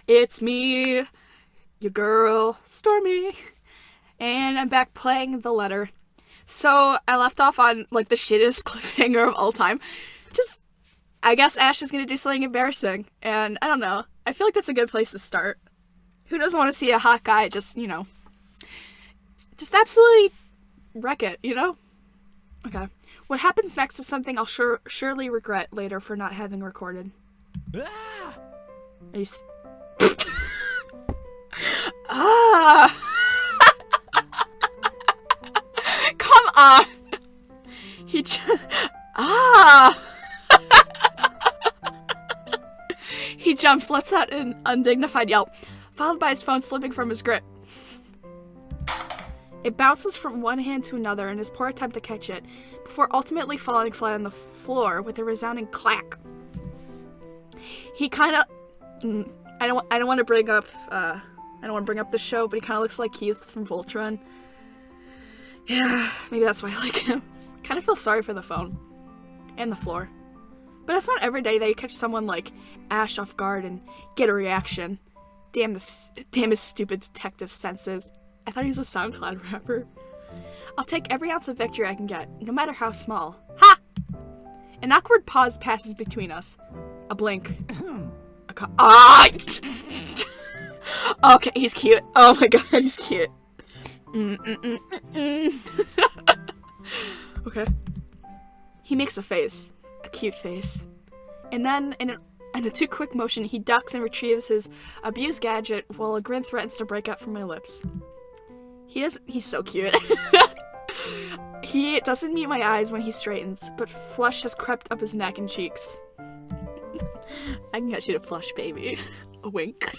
It's me, your girl, Stormy. And I'm back playing The Letter. So I left off on, like, the shittest cliffhanger of all time. Just, I guess Ash is gonna do something embarrassing. And I don't know. I feel like that's a good place to start. Who doesn't want to see a hot guy just, just absolutely wreck it, Okay. What happens next is something I'll surely regret later for not having recorded. Ah! Are you Ah! Come on! Ah! He jumps, lets out an undignified yelp, followed by his phone slipping from his grip. It bounces from one hand to another in his poor attempt to catch it, before ultimately falling flat on the floor with a resounding clack. He kind of... I don't want to bring up the show, but he kind of looks like Keith from Voltron. Yeah, maybe that's why I like him. Kind of feel sorry for the phone. And the floor. But it's not every day that you catch someone like Ash off guard and get a reaction. Damn his stupid detective senses. I thought he was a SoundCloud rapper. I'll take every ounce of victory I can get, no matter how small. Ha! An awkward pause passes between us. A blink. Okay, he's cute. Oh my god, he's cute. Okay. He makes a face. A cute face. And then, in a too quick motion, he ducks and retrieves his abused gadget while a grin threatens to break out from my lips. He's so cute. He doesn't meet my eyes when he straightens, but flush has crept up his neck and cheeks. I can get you to flush, baby. A wink.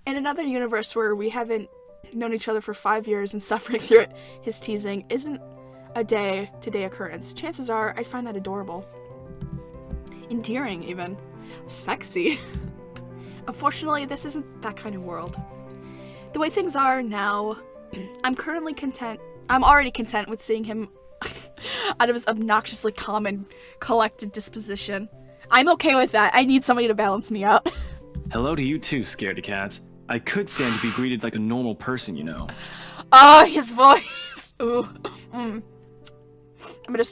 In another universe where we haven't known each other for 5 years and suffering through it, his teasing isn't a day-to-day occurrence. Chances are I'd find that adorable. Endearing, even. Sexy. Unfortunately, this isn't that kind of world. The way things are now, I'm already content with seeing him out of his obnoxiously calm and collected disposition. I'm okay with that. I need somebody to balance me out. Hello to you too, scaredy cat. I could stand to be greeted like a normal person, Oh, his voice. Ooh. I'm gonna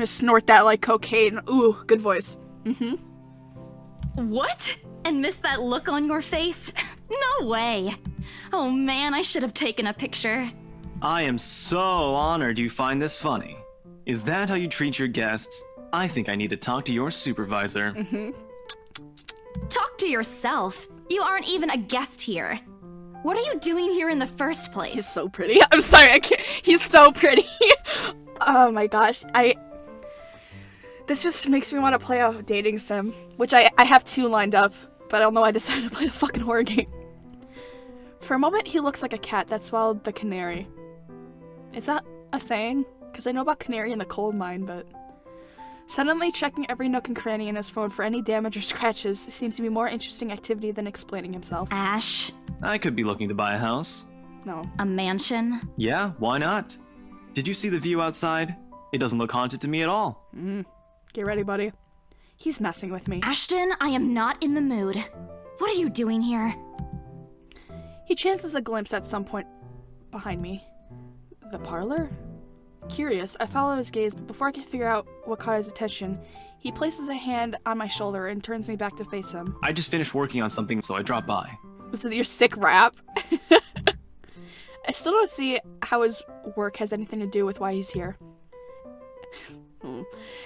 snort that like cocaine. Ooh, good voice. What? And miss that look on your face? No way. Oh man, I should have taken a picture. I am so honored you find this funny. Is that how you treat your guests? I think I need to talk to your supervisor. Talk to yourself. You aren't even a guest here. What are you doing here in the first place? He's so pretty. I'm sorry, I can't. He's so pretty. Oh my gosh. This just makes me want to play a dating sim, which I have 2 lined up, but I don't know why I decided to play the fucking horror game. For a moment, he looks like a cat that swallowed the canary. Is that a saying? Because I know about canary in the coal mine, but... Suddenly checking every nook and cranny in his phone for any damage or scratches seems to be more interesting activity than explaining himself. Ash? I could be looking to buy a house. No. A mansion? Yeah, why not? Did you see the view outside? It doesn't look haunted to me at all. Get ready, buddy. He's messing with me. Ashton, I am not in the mood. What are you doing here? He chances a glimpse at some point behind me. The parlor? Curious, I follow his gaze, but before I can figure out what caught his attention, he places a hand on my shoulder and turns me back to face him. I just finished working on something, so I dropped by. Was it your sick rap? I still don't see how his work has anything to do with why he's here.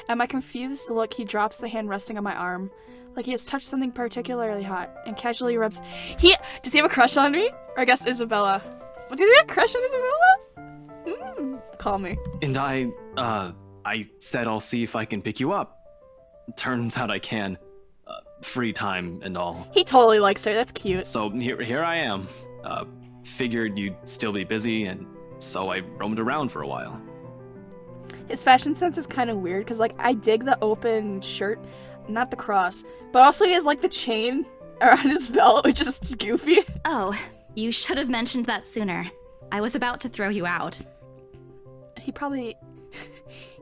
Am I confused? Look, he drops the hand resting on my arm, like he has touched something particularly hot, and casually rubs... Does he have a crush on me? Or I guess Isabella. Does he have a crush on Isabella? Call me. And I said I'll see if I can pick you up. Turns out I can. Free time and all. He totally likes her, that's cute. So here I am. Figured you'd still be busy, and so I roamed around for a while. His fashion sense is kind of weird, because, like, I dig the open shirt, not the cross, but also he has, like, the chain around his belt, which is goofy. Oh, you should have mentioned that sooner. I was about to throw you out. He probably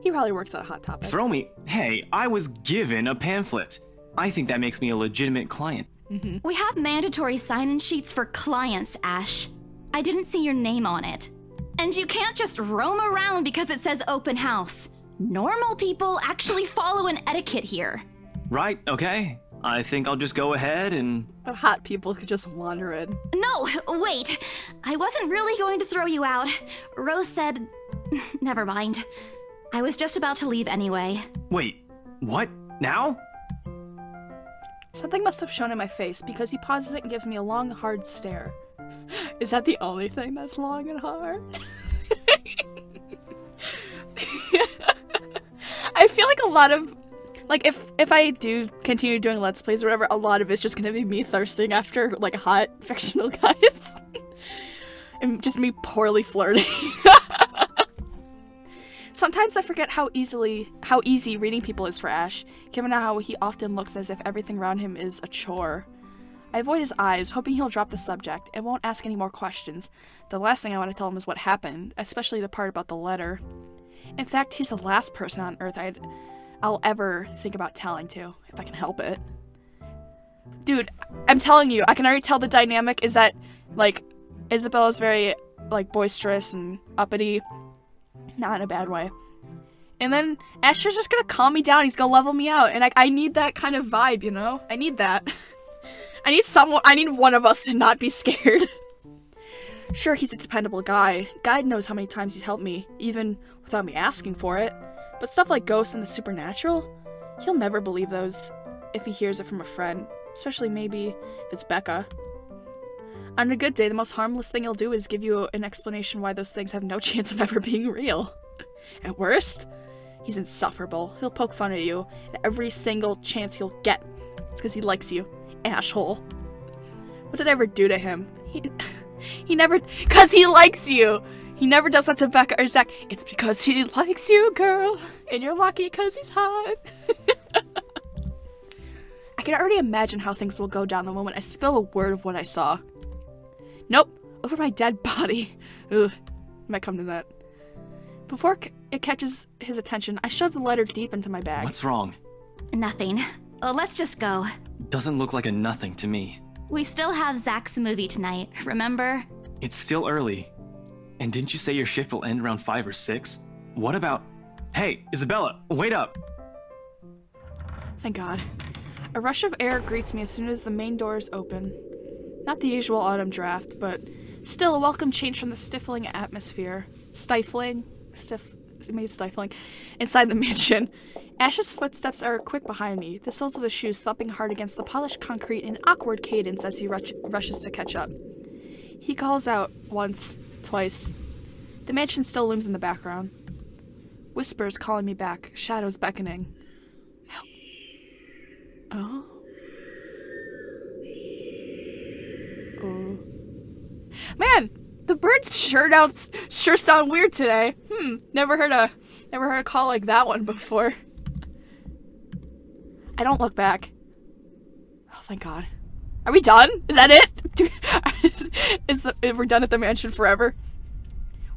works at a Hot Topic. Throw me? Hey, I was given a pamphlet. I think that makes me a legitimate client. We have mandatory sign-in sheets for clients, Ash. I didn't see your name on it. And you can't just roam around because it says open house. Normal people actually follow an etiquette here. Right, okay. I think I'll just go ahead and... But hot people could just wander in. No, wait. I wasn't really going to throw you out. Rose said... Never mind. I was just about to leave anyway. Wait, what? Now? Something must have shown in my face because he pauses it and gives me a long, hard stare. Is that the only thing that's long and hard? I feel like a lot of, like, if I do continue doing Let's Plays or whatever, a lot of it's just gonna be me thirsting after, like, hot fictional guys. And just me poorly flirting. Sometimes I forget how easy reading people is for Ash, given how he often looks as if everything around him is a chore. I avoid his eyes, hoping he'll drop the subject, and won't ask any more questions. The last thing I want to tell him is what happened, especially the part about the letter. In fact, he's the last person on Earth I'll ever think about telling to, if I can help it. Dude, I'm telling you, I can already tell the dynamic is that, like, Isabella's very, like, boisterous and uppity. Not in a bad way. And then Asher's just gonna calm me down. He's gonna level me out. And I need that kind of vibe, you know? I need that. I need one of us to not be scared. Sure, he's a dependable guy. God knows how many times he's helped me, even without me asking for it. But stuff like ghosts and the supernatural, he'll never believe those if he hears it from a friend. Especially maybe if it's Becca. On a good day, the most harmless thing he'll do is give you an explanation why those things have no chance of ever being real. At worst, he's insufferable. He'll poke fun at you at every single chance he'll get. It's because he likes you. Asshole. What did I ever do to him? He never... Because he likes you! He never does that to Becca or Zach. It's because he likes you, girl. And you're lucky because he's hot. I can already imagine how things will go down the moment I spill a word of what I saw. Nope. Over my dead body. Ugh. Might come to that. Before it catches his attention, I shove the letter deep into my bag. What's wrong? Nothing. Let's just go. Doesn't look like a nothing to me. We still have Zach's movie tonight, remember? It's still early. And didn't you say your shift will end around 5 or 6? What about... Hey, Isabella, wait up! Thank God. A rush of air greets me as soon as the main doors open. Not the usual autumn draft, but still a welcome change from the stifling atmosphere. Stifling? Stifling. Inside the mansion. Ash's footsteps are quick behind me, the soles of his shoes thumping hard against the polished concrete in awkward cadence as he rushes to catch up. He calls out once, twice. The mansion still looms in the background. Whispers calling me back, shadows beckoning. Help. Oh? Oh. Man, the birds sure sound weird today. Never heard a call like that one before. I don't look back. Oh, thank God. Are we done? Is that it? We're done at the mansion forever?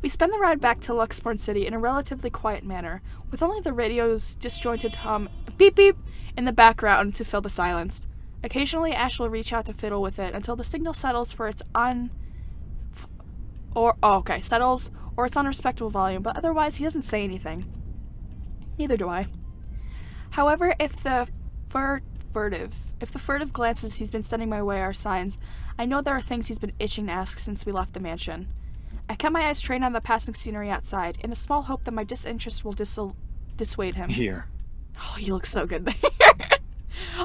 We spend the ride back to Luxborn City in a relatively quiet manner, with only the radio's disjointed hum beep beep in the background to fill the silence. Occasionally, Ash will reach out to fiddle with it until the signal settles for its settles or its unrespectable volume, but otherwise he doesn't say anything. Neither do I. However, if the furtive glances he's been sending my way are signs, I know there are things he's been itching to ask since we left the mansion. I kept my eyes trained on the passing scenery outside, in the small hope that my disinterest will dissuade him. Here. Oh, he looks so good there.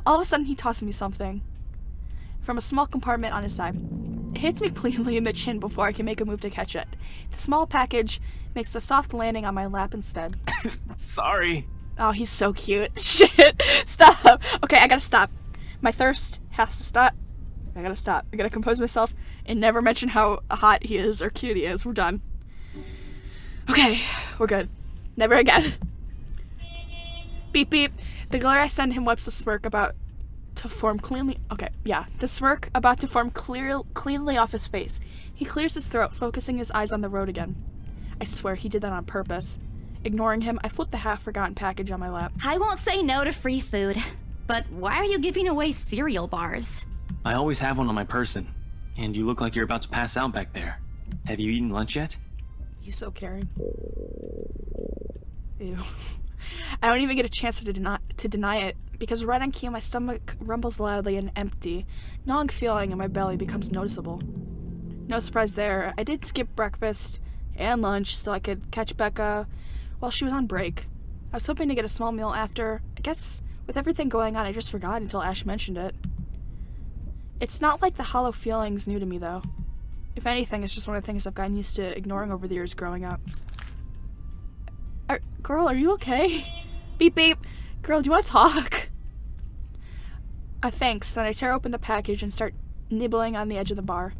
All of a sudden, he tosses me something from a small compartment on his side. It hits me cleanly in the chin before I can make a move to catch it. The small package makes a soft landing on my lap instead. Sorry. Oh, he's so cute. Shit. Stop. Okay, I gotta stop. My thirst has to stop. I gotta stop. I gotta compose myself and never mention how hot he is or cute he is. We're done. Okay, we're good. Never again. Beep beep. The glare I send him wipes the smirk about to form cleanly. Okay, yeah. The smirk about to form cleanly off his face. He clears his throat, focusing his eyes on the road again. I swear he did that on purpose. Ignoring him, I flip the half-forgotten package on my lap. I won't say no to free food, but why are you giving away cereal bars? I always have one on my person, and you look like you're about to pass out back there. Have you eaten lunch yet? He's so caring. Ew. I don't even get a chance to deny it, because right on cue my stomach rumbles loudly and empty. Gnawing feeling in my belly becomes noticeable. No surprise there. I did skip breakfast and lunch so I could catch Becca while she was on break. I was hoping to get a small meal after. I guess with everything going on I just forgot until Ash mentioned it. It's not like the hollow feeling's new to me though. If anything, it's just one of the things I've gotten used to ignoring over the years growing up. Girl, are you okay? Beep beep. Girl, do you want to talk? Thanks. Then I tear open the package and start nibbling on the edge of the bar.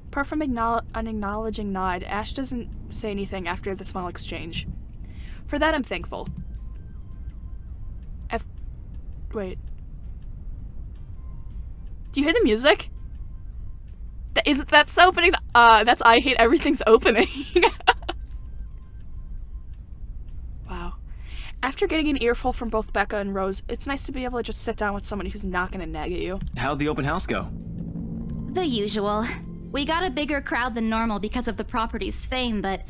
Apart from an acknowledging nod, Ash doesn't say anything after the small exchange. For that, I'm thankful. Wait. Do you hear the music? That's the opening. That's I Hate Everything's opening. Wow. After getting an earful from both Becca and Rose, it's nice to be able to just sit down with someone who's not gonna nag at you. How'd the open house go? The usual. We got a bigger crowd than normal because of the property's fame, but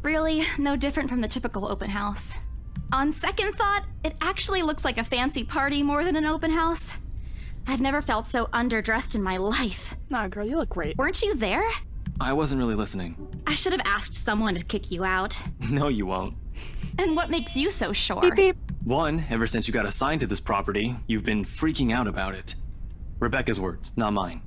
really no different from the typical open house. On second thought, it actually looks like a fancy party more than an open house. I've never felt so underdressed in my life. Nah, girl, you look great. Weren't you there? I wasn't really listening. I should have asked someone to kick you out. No, you won't. And what makes you so sure? Beep beep. One, ever since you got assigned to this property, you've been freaking out about it. Rebecca's words, not mine.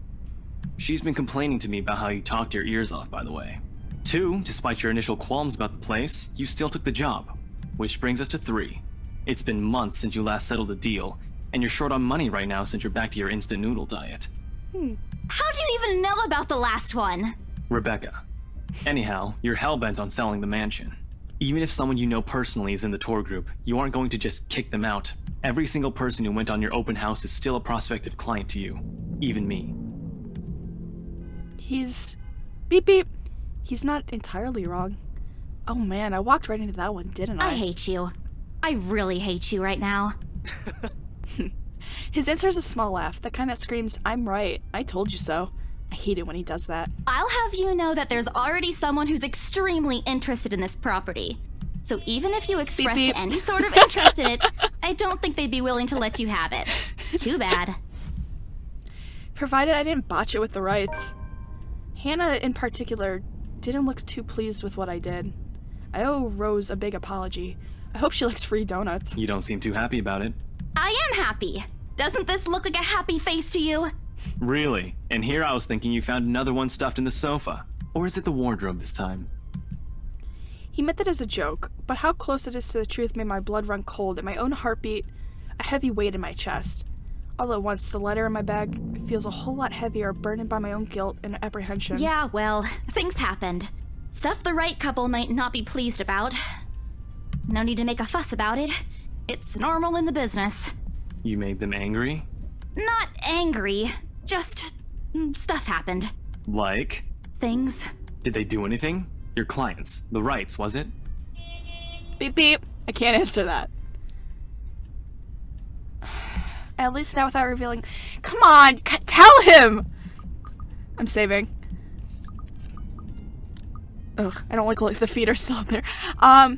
She's been complaining to me about how you talked your ears off, by the way. Two, despite your initial qualms about the place, you still took the job. Which brings us to three. It's been months since you last settled a deal, and you're short on money right now since you're back to your instant noodle diet. How do you even know about the last one? Rebecca. Anyhow, you're hell-bent on selling the mansion. Even if someone you know personally is in the tour group, you aren't going to just kick them out. Every single person who went on your open house is still a prospective client to you. Even me. He's... Beep beep. He's not entirely wrong. Oh man, I walked right into that one, didn't I? I hate you. I really hate you right now. His answer is a small laugh, the kind that screams, I'm right, I told you so. I hate it when he does that. I'll have you know that there's already someone who's extremely interested in this property. So even if you expressed beep. any sort of interest in it, I don't think they'd be willing to let you have it. Too bad. Provided I didn't botch it with the rights. Hannah, in particular, didn't look too pleased with what I did. I owe Rose a big apology. I hope she likes free donuts. You don't seem too happy about it. I am happy. Doesn't this look like a happy face to you? Really? And here I was thinking you found another one stuffed in the sofa. Or is it the wardrobe this time? He meant that as a joke, but how close it is to the truth made my blood run cold and my own heartbeat a heavy weight in my chest. All at once, the letter in my bag feels a whole lot heavier, burdened by my own guilt and apprehension. Yeah, well, things happened. Stuff the right couple might not be pleased about. No need to make a fuss about it. It's normal in the business. You made them angry? Not angry, just stuff happened. Like? Things. Did they do anything? Your clients. The rights, was it? Beep beep. I can't answer that. At least now without revealing. Come on, tell him! I'm saving. Ugh, I don't like the feet are still up there. I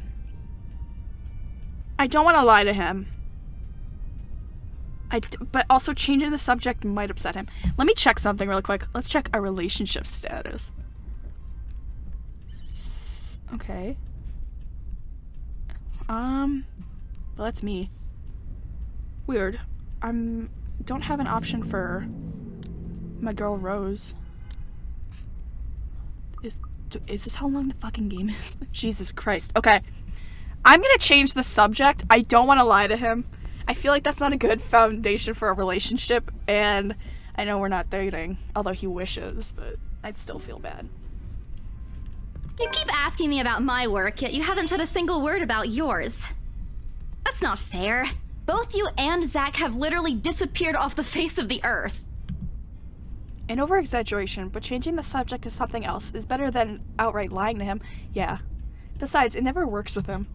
don't want to lie to him. But also changing the subject might upset him. Let me check something real quick. Let's check our relationship status. Okay. Well, that's me. Weird. Don't have an option for my girl Rose. Is this how long the fucking game is? Jesus Christ. Okay. I'm gonna change the subject. I don't want to lie to him. I feel like that's not a good foundation for a relationship, and I know we're not dating, although he wishes, but I'd still feel bad. You keep asking me about my work, yet you haven't said a single word about yours. That's not fair. Both you and Zach have literally disappeared off the face of the earth. An over-exaggeration, but changing the subject to something else is better than outright lying to him. Yeah. Besides, it never works with him.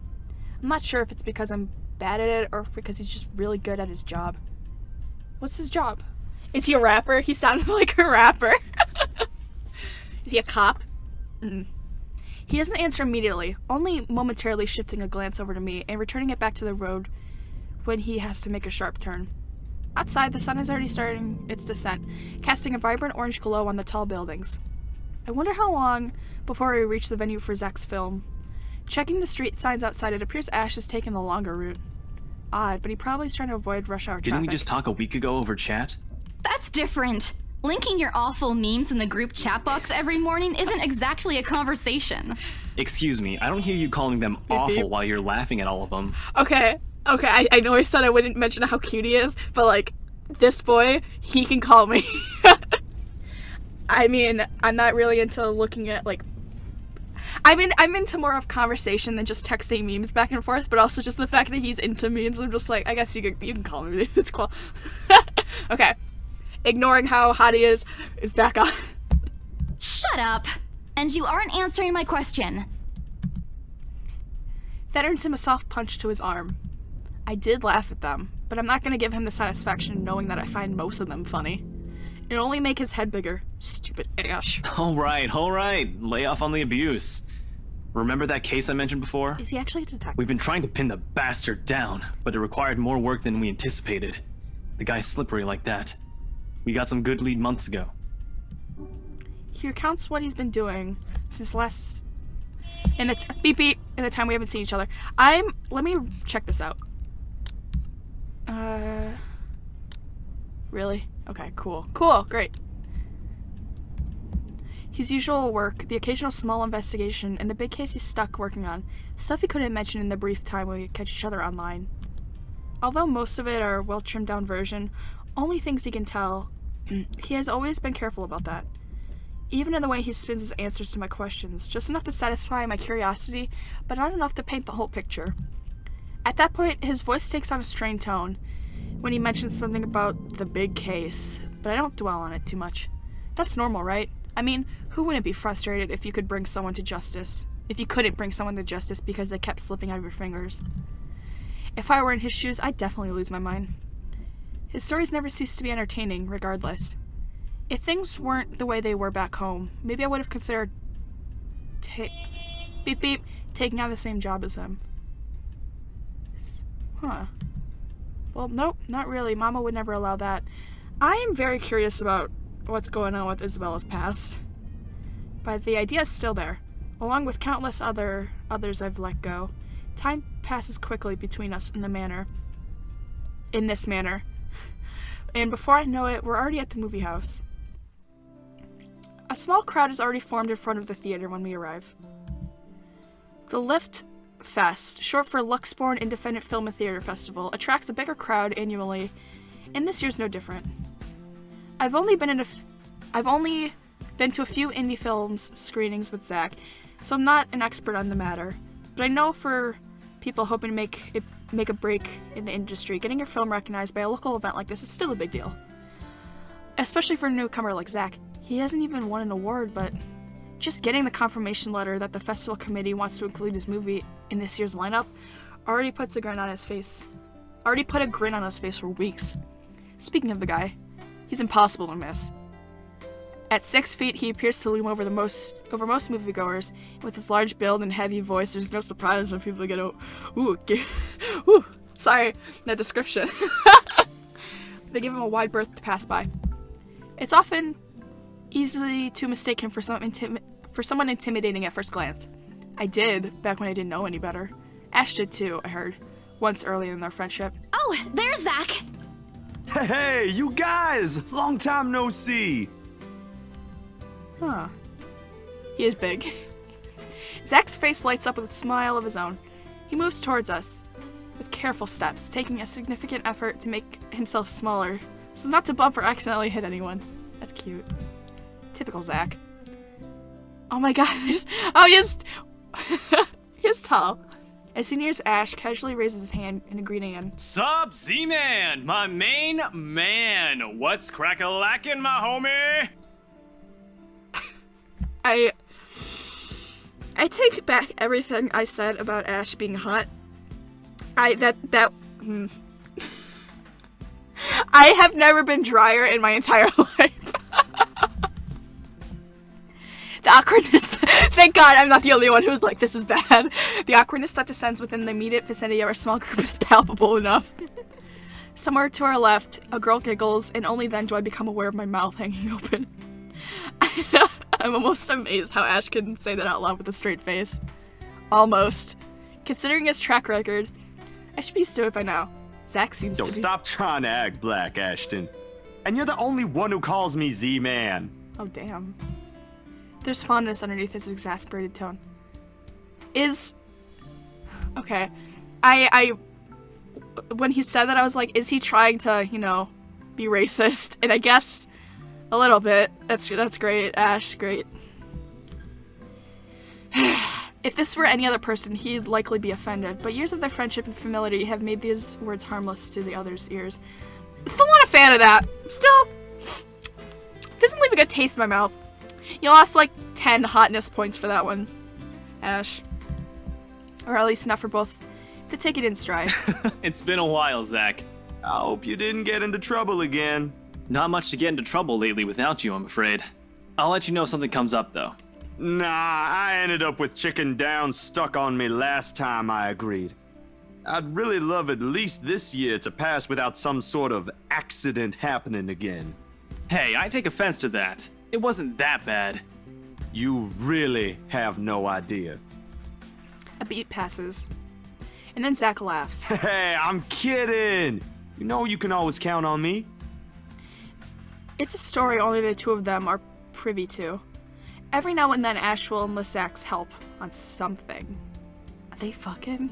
I'm not sure if it's because I'm bad at it or because he's just really good at his job. What's his job? Is he a rapper? He sounded like a rapper. Is he a cop? He doesn't answer immediately, only momentarily shifting a glance over to me and returning it back to the road when he has to make a sharp turn. Outside, the sun is already starting its descent, casting a vibrant orange glow on the tall buildings. I wonder how long before we reach the venue for Zach's film. Checking the street signs outside, it appears Ash is taking the longer route. Odd, but he probably is trying to avoid rush hour traffic. Didn't we just talk a week ago over chat? That's different. Linking your awful memes in the group chat box every morning isn't exactly a conversation. Excuse me, I don't hear you calling them awful while you're laughing at all of them. Okay, I know I said I wouldn't mention how cute he is, but like, this boy, he can call me. I mean, I'm not really into looking at like, I'm into more of conversation than just texting memes back and forth, but also just the fact that he's into memes, I'm just like, I guess you can call me, it's cool. Okay. Ignoring how hot he is back on. Shut up! And you aren't answering my question. That earns him a soft punch to his arm. I did laugh at them, but I'm not going to give him the satisfaction knowing that I find most of them funny. It'll only make his head bigger. Stupid Ash. All right. Lay off on the abuse. Remember that case I mentioned before? Is he actually a detective? We've been trying to pin the bastard down, but it required more work than we anticipated. The guy's slippery like that. We got some good lead months ago. He recounts what he's been doing since last... in the time we haven't seen each other. Let me check this out. Really? Okay, cool. Cool, great. His usual work, the occasional small investigation, and the big case he's stuck working on. Stuff he couldn't mention in the brief time we catch each other online. Although most of it are well-trimmed down version, only things he can tell, he has always been careful about that. Even in the way he spins his answers to my questions, just enough to satisfy my curiosity, but not enough to paint the whole picture. At that point, his voice takes on a strained tone when he mentions something about the big case, but I don't dwell on it too much. That's normal, right? I mean, who wouldn't be frustrated if you could bring someone to justice? If you couldn't bring someone to justice because they kept slipping out of your fingers? If I were in his shoes, I'd definitely lose my mind. His stories never cease to be entertaining, regardless. If things weren't the way they were back home, maybe I would have considered taking on the same job as him. Huh. Well, nope, not really. Mama would never allow that. I am very curious about what's going on with Isabella's past. But the idea is still there. Along with countless others I've let go. Time passes quickly between us in this manner. And before I know it, we're already at the movie house. A small crowd is already formed in front of the theater when we arrive. The Lift Fest, short for Luxborn Independent Film and Theater Festival, attracts a bigger crowd annually, and this year's no different. I've only been to a few indie films screenings with Zach, so I'm not an expert on the matter. But I know for people hoping to make a break in the industry, getting your film recognized by a local event like this is still a big deal. Especially for a newcomer like Zach. He hasn't even won an award, but just getting the confirmation letter that the festival committee wants to include his movie in this year's lineup already put a grin on his face for weeks. Speaking of the guy, he's impossible to miss. At 6 feet, he appears to loom over most moviegoers. With his large build and heavy voice, there's no surprise when people get sorry, that description. They give him a wide berth to pass by. It's often easy to mistake him for someone intimidating at first glance. I did, back when I didn't know any better. Ash did too, I heard, once early in their friendship. Oh, there's Zach! Hey, you guys! Long time no see! Huh. He is big. Zach's face lights up with a smile of his own. He moves towards us with careful steps, taking a significant effort to make himself smaller, so as not to bump or accidentally hit anyone. That's cute. Typical Zach. Oh my god, he's tall. As he nears Ash, casually raises his hand in a greeting and... Sup, Z-Man, my main man. What's crack-a-lackin', my homie? I take back everything I said about Ash being hot. I I have never been drier in my entire life. The awkwardness. Thank God I'm not the only one who's like, this is bad. The awkwardness that descends within the immediate vicinity of our small group is palpable enough. Somewhere to our left, a girl giggles, and only then do I become aware of my mouth hanging open. I'm almost amazed how Ash can say that out loud with a straight face. Almost. Considering his track record, I should be used to it by now. Zach seems Don't to be. stop trying to act black, Ashton. And you're the only one who calls me Z-Man. Oh, damn. There's fondness underneath his exasperated tone. Okay. When he said that, I was like, is he trying to, be racist? And I guess a little bit. That's great, Ash. Great. If this were any other person, he'd likely be offended, but years of their friendship and familiarity have made these words harmless to the other's ears. Still not a fan of that. Still, doesn't leave a good taste in my mouth. You lost like 10 hotness points for that one, Ash. Or at least enough for both to take it in stride. It's been a while, Zach. I hope you didn't get into trouble again. Not much to get into trouble lately without you, I'm afraid. I'll let you know if something comes up, though. Nah, I ended up with Chicken Down stuck on me last time I agreed. I'd really love at least this year to pass without some sort of accident happening again. Hey, I take offense to that. It wasn't that bad. You really have no idea. A beat passes. And then Zach laughs. Hey, I'm kidding! You know you can always count on me. It's a story only the two of them are privy to. Every now and then Ash will enlist Zach's help on something. Are they fucking?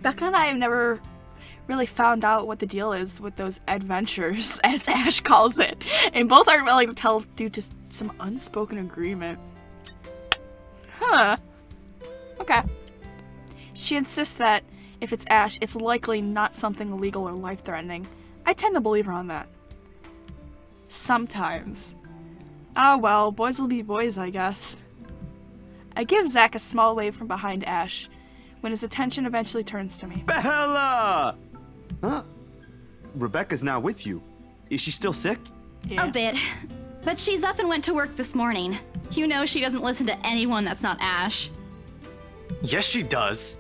Becca and I have never really found out what the deal is with those adventures, as Ash calls it, and both aren't willing to tell due to some unspoken agreement. Huh. Okay. She insists that if it's Ash, it's likely not something illegal or life-threatening. I tend to believe her on that. Sometimes. Oh well, boys will be boys, I guess. I give Zach a small wave from behind Ash, when his attention eventually turns to me. Bella! Huh? Rebecca's not with you. Is she still sick? Yeah. A bit. But she's up and went to work this morning. You know she doesn't listen to anyone that's not Ash. Yes, she does.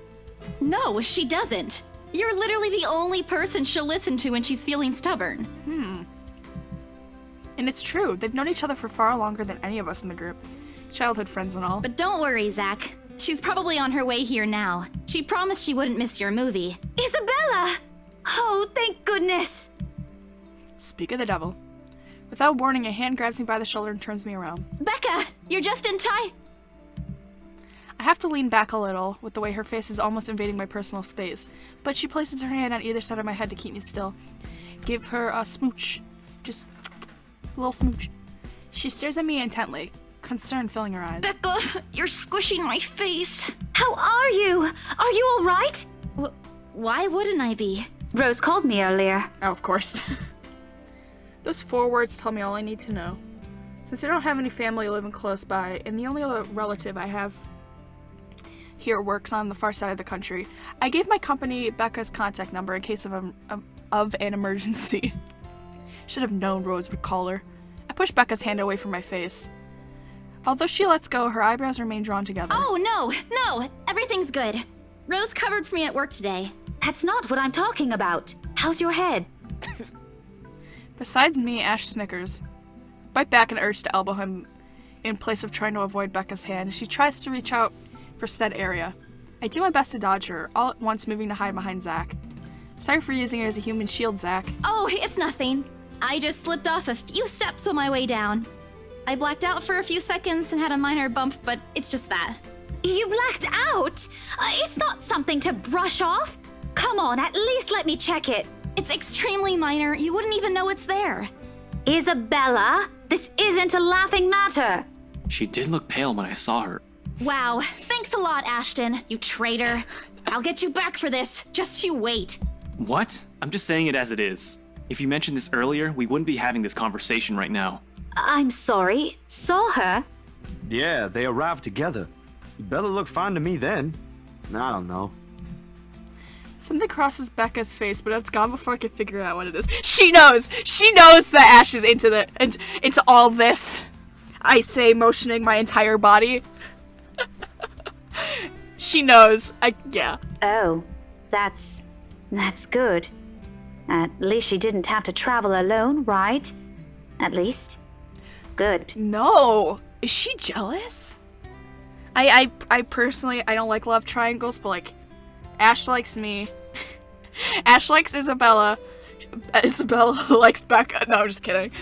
No, she doesn't. You're literally the only person she'll listen to when she's feeling stubborn. And it's true, they've known each other for far longer than any of us in the group. Childhood friends and all. But don't worry, Zach. She's probably on her way here now. She promised she wouldn't miss your movie. Isabella! Oh, thank goodness! Speak of the devil. Without warning, a hand grabs me by the shoulder and turns me around. Becca, you're just in time. I have to lean back a little, with the way her face is almost invading my personal space, but she places her hand on either side of my head to keep me still. Give her a smooch. Just a little smooch. She stares at me intently, concern filling her eyes. Becca, you're squishing my face. How are you? Are you all right? Why wouldn't I be? Rose called me earlier. Oh, of course. Those 4 words tell me all I need to know. Since I don't have any family living close by, and the only other relative I have here works on the far side of the country, I gave my company Becca's contact number in case of an emergency. Should have known Rose would call her. I push Becca's hand away from my face. Although she lets go, her eyebrows remain drawn together. Oh, no, everything's good. Rose covered for me at work today. That's not what I'm talking about. How's your head? Besides me, Ash snickers. Bite back an urge to elbow him in place of trying to avoid Becca's hand. She tries to reach out for said area. I do my best to dodge her, all at once moving to hide behind Zach. Sorry for using her as a human shield, Zach. Oh, it's nothing. I just slipped off a few steps on my way down. I blacked out for a few seconds and had a minor bump, but it's just that. You blacked out? It's not something to brush off. Come on, at least let me check it. It's extremely minor. You wouldn't even know it's there. Isabella, this isn't a laughing matter. She did look pale when I saw her. Wow. Thanks a lot, Ashton, you traitor. I'll get you back for this. Just you wait. What? I'm just saying it as it is. If you mentioned this earlier, we wouldn't be having this conversation right now. I'm sorry. Saw her? Yeah, they arrived together. Bella looked fine to me then. I don't know. Something crosses Becca's face, but it's gone before I can figure out what it is. She knows! She knows that Ash is into all this. I say, motioning my entire body. She knows. Yeah. Oh, that's good. At least she didn't have to travel alone, right? At least. Good. No! Is she jealous? I personally, I don't like love triangles, but like, Ash likes me. Ash likes Isabella. Isabella likes Becca. No, I'm just kidding.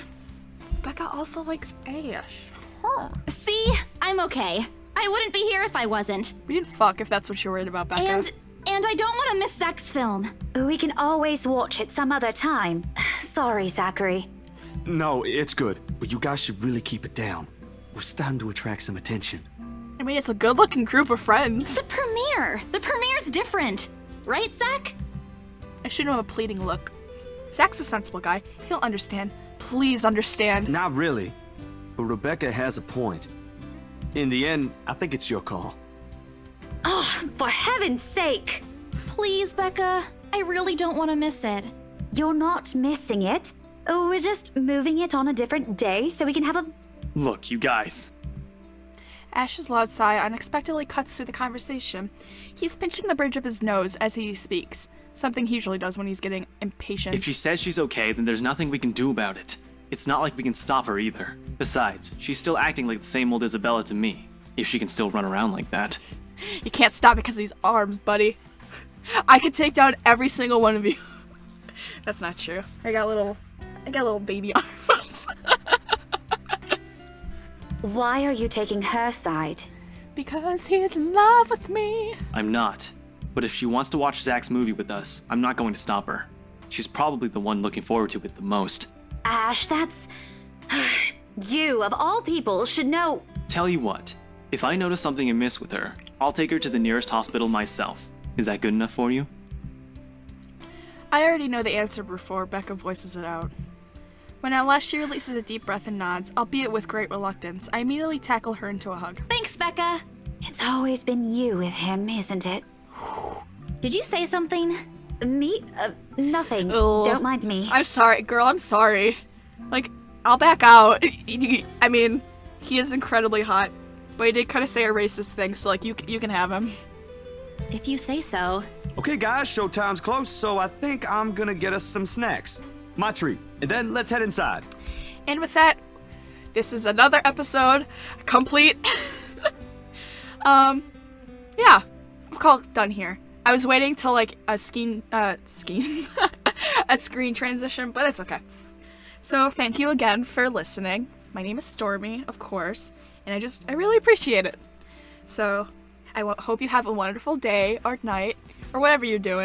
Becca also likes Ash. Huh. See? I'm okay. I wouldn't be here if I wasn't. We didn't fuck if that's what you're worried about, Becca. And I don't want to miss Zach's film. We can always watch it some other time. Sorry, Zachary. No, it's good. But you guys should really keep it down. We're starting to attract some attention. I mean, it's a good-looking group of friends. The premiere! The premiere's different. Right, Zach? I shouldn't have a pleading look. Zach's a sensible guy. He'll understand. Please understand. Not really. But Rebecca has a point. In the end, I think it's your call. Oh, for heaven's sake! Please, Becca. I really don't want to miss it. You're not missing it. Oh, we're just moving it on a different day so we can have a... Look, you guys. Ash's loud sigh unexpectedly cuts through the conversation. He's pinching the bridge of his nose as he speaks, something he usually does when he's getting impatient. If she says she's okay, then there's nothing we can do about it. It's not like we can stop her either. Besides, she's still acting like the same old Isabella to me, if she can still run around like that. You can't stop because of these arms, buddy. I could take down every single one of you. That's not true. I got little baby arms. Why are you taking her side? Because he's in love with me. I'm not. But if she wants to watch Zach's movie with us, I'm not going to stop her. She's probably the one looking forward to it the most. Ash, that's... You, of all people, should know... Tell you what, if I notice something amiss with her, I'll take her to the nearest hospital myself. Is that good enough for you? I already know the answer before Becca voices it out. When at last she releases a deep breath and nods, albeit with great reluctance, I immediately tackle her into a hug. Thanks, Becca. It's always been you with him, isn't it? Did you say something? Me? Nothing. Ugh. Don't mind me. I'm sorry, girl, I'm sorry. Like, I'll back out. I mean, he is incredibly hot, but he did kind of say a racist thing, so like, you can have him. If you say so. Okay, guys, showtime's close, so I think I'm gonna get us some snacks. My treat. And then let's head inside. And with that, this is another episode complete. Yeah, we'll call it done here. I was waiting till like a screen transition, but it's okay. So thank you again for listening. My name is Stormy, of course, and I really appreciate it. So I hope you have a wonderful day or night or whatever you're doing.